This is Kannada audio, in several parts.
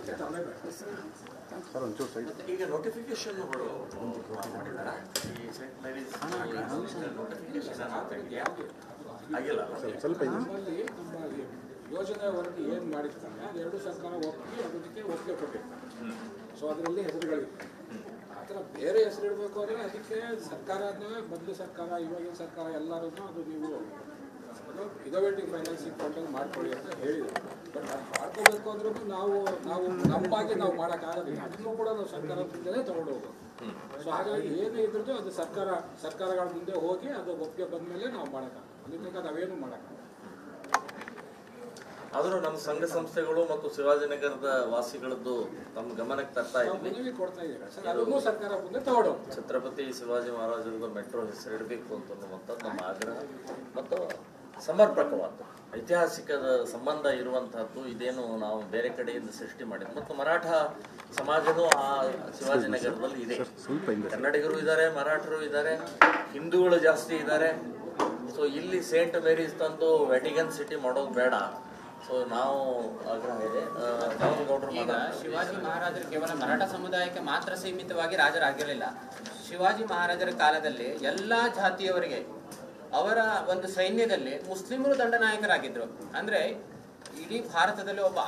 ಅದಕ್ಕೆ ತರಲೇಬೇಕು. ಈಗ ನೋಟಿಫಿಕೇಶನ್ ಮಾಡಿದಾರ ಈ ಸೆಂಟ್ ಮೇರೀಸ್ ನೋಟಿಫಿಕೇಶನ್ ಆಗಿಲ್ಲ ಸ್ವಲ್ಪ ನಮ್ಮಲ್ಲಿ ನಮ್ಮ ಯೋಜನೆ ವರದಿ ಏನು ಮಾಡಿರ್ತಾರೆ ಅದೆರಡು ಸರ್ಕಾರ ಅದಕ್ಕೆ ಒಪ್ಪಿಗೆ ಕೊಟ್ಟಿರ್ತಾರೆ. ಸೊ ಅದರಲ್ಲಿ ಹೆಸರುಗಳಿರ್ತವೆ. ಆ ಥರ ಬೇರೆ ಹೆಸರಿಡಬೇಕು ಅಂದರೆ ಅದಕ್ಕೆ ಸರ್ಕಾರನೇ ಮೊದಲು ಸರ್ಕಾರ ಇವಾಗಿನ ಸರ್ಕಾರ ಎಲ್ಲರೂ ಅದು ನೀವು ಇನೋವೇಟಿವ್ ಫೈನಾನ್ಸಿಂಗ್ ಫಂಡಲ್ಲಿ ಮಾಡ್ಕೊಳ್ಳಿ ಅಂತ ಹೇಳಿದರು. ಬಟ್ ಅದು ಮಾಡ್ಕೋಬೇಕು ಅಂದ್ರೂ ನಾವು ನಮ್ಮಾಗಿ ನಾವು ಮಾಡೋಕ್ಕಾಗೋದಿಲ್ಲ. ಅದನ್ನು ಕೂಡ ನಾವು ಸರ್ಕಾರದಿಂದಲೇ ತೊಗೊಂಡು ಹೋಗೋದು. ಸೊ ಹಾಗಾಗಿ ಏನೇ ಇದ್ರದ್ದು ಅದು ಸರ್ಕಾರಗಳ ಮುಂದೆ ಹೋಗಿ ಅದು ಒಪ್ಪಿಗೆ ಬಂದ ಮೇಲೆ ನಾವು ಮಾಡೋಕ್ಕಾಗಲ್ಲ. ಅಲ್ಲಿ ತನಕ ನಾವೇನು ಮಾಡೋಕ್ಕಾಗಲ್ಲ. ಆದರೂ ನಮ್ಮ ಸಂಘ ಸಂಸ್ಥೆಗಳು ಮತ್ತು ಶಿವಾಜಿನಗರದ ವಾಸಿಗಳದ್ದು ನಮ್ಮ ಗಮನಕ್ಕೆ ತರ್ತಾ ಇದ್ದೀವಿ, ಕೊಡ್ತಾ ಇದ್ದೀವಿ. ಅದನ್ನು ಸರ್ಕಾರ ಮುಂದೆ ತಗೊಂಡು ಛತ್ರಪತಿ ಶಿವಾಜಿ ಮಹಾರಾಜರದ್ದು ಮೆಟ್ರೋ ಹೆಸರಿಡಬೇಕು ಅಂತನ್ನುವಂಥದ್ದು ನಮ್ಮ ಆಗ್ರಹ ಮತ್ತು ಸಮರ್ಪಕವಾದ ಐತಿಹಾಸಿಕದ ಸಂಬಂಧ ಇರುವಂತಹದ್ದು. ಇದೇನು ನಾವು ಬೇರೆ ಕಡೆಯಿಂದ ಸೃಷ್ಟಿ ಮಾಡಿದ್ವಿ ಮತ್ತು ಮರಾಠ ಸಮಾಜನೂ ಆ ಶಿವಾಜಿನಗರದಲ್ಲಿ ಇದೆ. ಕನ್ನಡಿಗರು ಇದ್ದಾರೆ, ಮರಾಠರು ಇದ್ದಾರೆ, ಹಿಂದೂಗಳು ಜಾಸ್ತಿ ಇದ್ದಾರೆ. ಸೊ ಇಲ್ಲಿ ಸೇಂಟ್ ಮೇರೀಸ್ ತಂದು ವ್ಯಾಟಿಕನ್ ಸಿಟಿ ಮಾಡೋದು ಬೇಡ. ಸೊ ನಾವು ಆಗ್ರಹ ಇದೆ. ಈಗ ಶಿವಾಜಿ ಮಹಾರಾಜರು ಕೇವಲ ಮರಾಠ ಸಮುದಾಯಕ್ಕೆ ಮಾತ್ರ ಸೀಮಿತವಾಗಿ ರಾಜರಾಗಿರಲಿಲ್ಲ. ಶಿವಾಜಿ ಮಹಾರಾಜರ ಕಾಲದಲ್ಲಿ ಎಲ್ಲಾ ಜಾತಿಯವರಿಗೆ ಅವರ ಒಂದು ಸೈನ್ಯದಲ್ಲಿ ಮುಸ್ಲಿಮರು ದಂಡನಾಯಕರಾಗಿದ್ರು. ಅಂದ್ರೆ ಇಡೀ ಭಾರತದಲ್ಲಿ ಒಬ್ಬ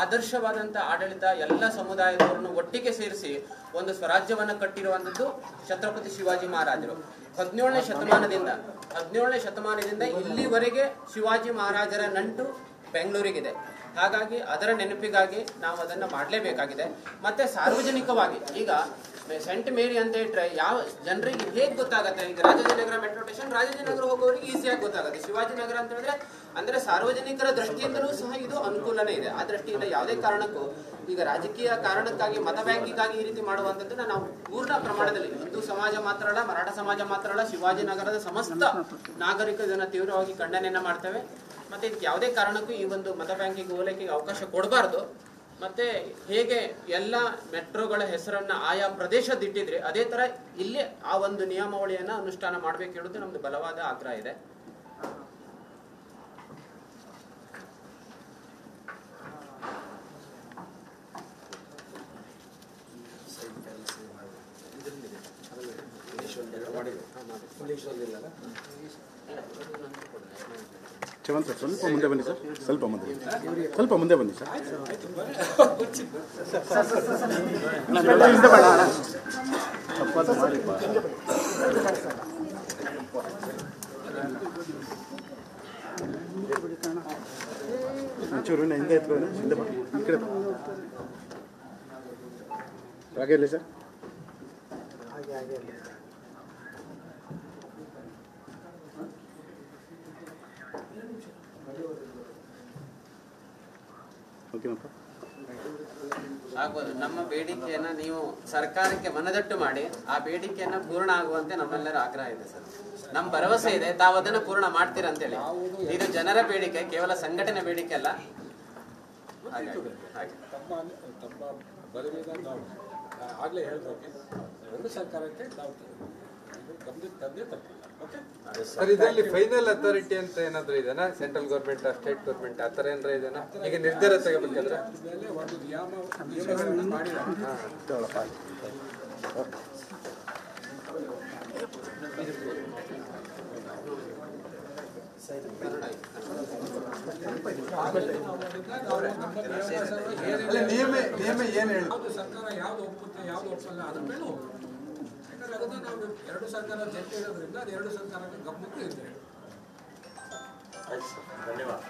ಆದರ್ಶವಾದಂತ ಆಡಳಿತ ಎಲ್ಲ ಸಮುದಾಯದವರನ್ನು ಒಟ್ಟಿಗೆ ಸೇರಿಸಿ ಒಂದು ಸ್ವರಾಜ್ಯವನ್ನ ಕಟ್ಟಿರುವಂತದ್ದು ಛತ್ರಪತಿ ಶಿವಾಜಿ ಮಹಾರಾಜರು. 17ನೇ ಶತಮಾನದಿಂದ ಇಲ್ಲಿವರೆಗೆ ಶಿವಾಜಿ ಮಹಾರಾಜರ ನಂಟು ಬೆಂಗಳೂರಿಗಿದೆ. ಹಾಗಾಗಿ ಅದರ ನೆನಪಿಗಾಗಿ ನಾವು ಅದನ್ನ ಮಾಡಲೇಬೇಕಾಗಿದೆ. ಮತ್ತೆ ಸಾರ್ವಜನಿಕವಾಗಿ ಈಗ ಸೆಂಟ್ ಮೇರಿ ಅಂತ ಇಟ್ರೆ ಯಾವ ಜನರಿಗೆ ಹೇಗೆ ಗೊತ್ತಾಗುತ್ತೆ? ಈಗ ರಾಜಾಜಿನಗರ ಮೆಟ್ರೋ ಸ್ಟೇಷನ್ ರಾಜಾಜಿನಗರ ಹೋಗೋರಿಗೆ ಈಸಿಯಾಗಿ ಗೊತ್ತಾಗುತ್ತೆ. ಶಿವಾಜಿನಗರ ಅಂತ ಹೇಳಿದ್ರೆ ಅಂದ್ರೆ ಸಾರ್ವಜನಿಕರ ದೃಷ್ಟಿಯಿಂದಲೂ ಸಹ ಇದು ಅನುಕೂಲನೇ ಇದೆ. ಆ ದೃಷ್ಟಿಯಿಂದ ಯಾವುದೇ ಕಾರಣಕ್ಕೂ ಈಗ ರಾಜಕೀಯ ಕಾರಣಕ್ಕಾಗಿ ಮತ ಬ್ಯಾಂಕಿಗಾಗಿ ಈ ರೀತಿ ಮಾಡುವಂಥದ್ದನ್ನ ನಾವು ಪೂರ್ಣ ಪ್ರಮಾಣದಲ್ಲಿ ಹಿಂದೂ ಸಮಾಜ ಮಾತ್ರ ಅಲ್ಲ, ಮರಾಠ ಸಮಾಜ ಮಾತ್ರ ಅಲ್ಲ, ಶಿವಾಜಿನಗರದ ಸಮಸ್ತ ನಾಗರಿಕರು ಇದನ್ನ ತೀವ್ರವಾಗಿ ಖಂಡನೆಯನ್ನ ಮಾಡ್ತೇವೆ. ಮತ್ತೆ ಇದಕ್ಕೆ ಯಾವುದೇ ಕಾರಣಕ್ಕೂ ಈ ಒಂದು ಮತ ಬ್ಯಾಂಕಿಗೆ ಹೋಲಿಕೆಗೆ ಅವಕಾಶ ಕೊಡಬಾರ್ದು. ಮತ್ತೆ ಹೇಗೆ ಎಲ್ಲ ಮೆಟ್ರೋಗಳ ಹೆಸರನ್ನ ಆಯಾ ಪ್ರದೇಶದಿಟ್ಟಿದ್ರೆ ಅದೇ ತರ ಇಲ್ಲಿ ಆ ಒಂದು ನಿಯಮಾವಳಿಯನ್ನ ಅನುಷ್ಠಾನ ಮಾಡಬೇಕು ಹೇಳುವುದು ನಮ್ದು ಬಲವಾದ ಆಗ್ರಹ ಇದೆ. ಚವನ್ ಸರ್ ಸ್ವಲ್ಪ ಮುಂದೆ ಬನ್ನಿ ಸರ್, ಸ್ವಲ್ಪ ಮುಂದೆ ಬನ್ನಿ ಸರ್. ಒಂಚೂರು ಹಿಂದೆ ಎತ್ಕೊಂಡು ಹಿಂದೆ ಬನ್ನಿ, ಈ ಕಡೆ ಹಾಗೆ ಇಲ್ಲ ಸರ್. ಆಗ್ಬೋದು. ನಮ್ಮ ಬೇಡಿಕೆಯನ್ನ ನೀವು ಸರ್ಕಾರಕ್ಕೆ ಮನದಟ್ಟು ಮಾಡಿ ಆ ಬೇಡಿಕೆಯನ್ನ ಪೂರ್ಣ ಆಗುವಂತೆ ನಮ್ಮೆಲ್ಲರ ಆಗ್ರಹ ಇದೆ ಸರ್. ನಮ್ಮ ಭರವಸೆ ಇದೆ ತಾವು ಅದನ್ನ ಪೂರ್ಣ ಮಾಡ್ತೀರಂತೇಳಿ. ಇದು ಜನರ ಬೇಡಿಕೆ, ಕೇವಲ ಸಂಘಟನೆ ಬೇಡಿಕೆ ಅಲ್ಲ. ತಮ್ಮ ಬಲದಿಂದ ನಾವು ಆಗ್ಲೇ ಹೇಳ್ಬೇಕು, ಎರಡು ಸರ್ಕಾರಕ್ಕೆ ನಾವು ಗಮನಕ್ಕೆ ತಂದೆ ತಪ್ಪಿಲ್ಲ. ಸರ್, ಇದರಲ್ಲಿ ಫೈನಲ್ ಅಥಾರಿಟಿ ಅಂತ ಏನಾದ್ರು ಇದೆನಾ? ಸೆಂಟ್ರಲ್ ಗೌರ್ಮೆಂಟ್, ಸ್ಟೇಟ್ ಗೌರ್ಮೆಂಟ್ ಆ ಥರ ಏನಾರ ಇದೆನಾ? ಈಗ ನಿರ್ಧಾರ ತಗೋಬೇಕಾದ್ರೆ ಒಂದು ನಿಯಮಗಳನ್ನು ಮಾಡಿದ್ದಾರೆ. ನಿಯಮ ಏನು ಹೇಳಿ ಸರ್ಕಾರ ಯಾವ್ದು ಒಪ್ಪುತ್ತೆ ಯಾವ್ದು ಒಪ್ಪಲ್ಲ ಅದ್ರ ಮೇಲೆ ಹೋಗುತ್ತೆ. ಯಾಕಂದ್ರೆ ಅದನ್ನ ನಾವು ಎರಡು ಸರ್ಕಾರ ಜೊತೆ ಇರೋದ್ರಿಂದ ಅದು ಎರಡು ಸರ್ಕಾರಕ್ಕೆ ಗಮನಕ್ಕೆ ಇರ್ತೇವೆ. ಧನ್ಯವಾದ.